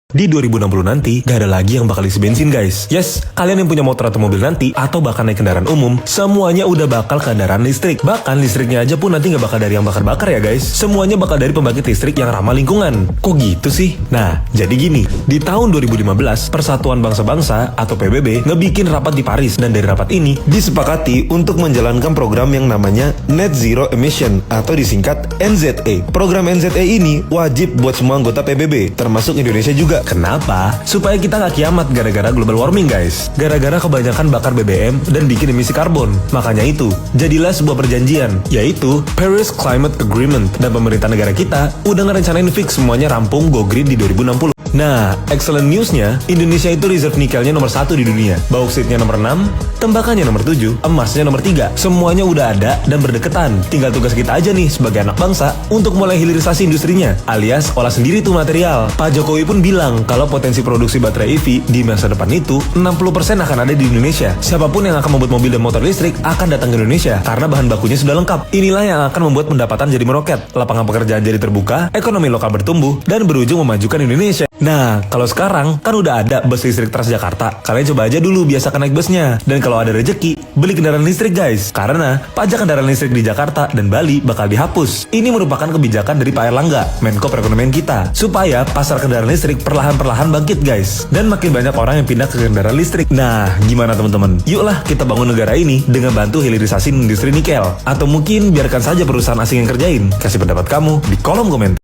Di 2060 nanti, gak ada lagi yang bakal isi bensin guys. Yes, kalian yang punya motor atau mobil nanti, atau bahkan naik kendaraan umum, semuanya udah bakal kendaraan listrik. Bahkan listriknya aja pun nanti gak bakal dari yang bakar-bakar ya guys. Semuanya bakal dari pembangkit listrik yang ramah lingkungan. Kok gitu sih? Nah, jadi gini, di tahun 2015, Persatuan Bangsa-Bangsa atau PBB ngebikin rapat di Paris, dan dari rapat ini disepakati untuk menjalankan program yang namanya Net Zero Emission atau disingkat NZE. Program NZE ini wajib buat semua anggota PBB, termasuk Indonesia juga. Kenapa? Supaya kita nggak kiamat gara-gara global warming guys. Gara-gara kebanyakan bakar BBM dan bikin emisi karbon. Makanya itu, jadilah sebuah perjanjian, yaitu Paris Climate Agreement. Dan pemerintah negara kita udah ngerencanain fix semuanya rampung go green di 2060. Nah, excellent newsnya, Indonesia itu reserve nikelnya nomor 1 di dunia, bauksit-nya nomor 6, tembakannya nomor 7, emasnya nomor 3. Semuanya udah ada dan berdekatan. Tinggal tugas kita aja nih sebagai anak bangsa untuk mulai hilirisasi industrinya, alias olah sendiri tuh material. Pak Jokowi pun bilang kalau potensi produksi baterai EV di masa depan itu 60% akan ada di Indonesia. Siapapun yang akan membuat mobil dan motor listrik akan datang ke Indonesia karena bahan bakunya sudah lengkap. Inilah yang akan membuat pendapatan jadi meroket, lapangan pekerjaan jadi terbuka, ekonomi lokal bertumbuh, dan berujung memajukan Indonesia. Nah, kalau sekarang kan udah ada bus listrik Transjakarta. Kalian coba aja dulu biasakan naik busnya. Dan kalau ada rezeki, beli kendaraan listrik guys. Karena pajak kendaraan listrik di Jakarta dan Bali bakal dihapus. Ini merupakan kebijakan dari Pak Erlangga, Menko Perekonomian kita, supaya pasar kendaraan listrik perlahan-perlahan bangkit guys. Dan makin banyak orang yang pindah ke kendaraan listrik. Nah, gimana teman-teman? Yuklah kita bangun negara ini dengan bantu hilirisasi industri nikel. Atau mungkin biarkan saja perusahaan asing yang kerjain. Kasih pendapat kamu di kolom komentar.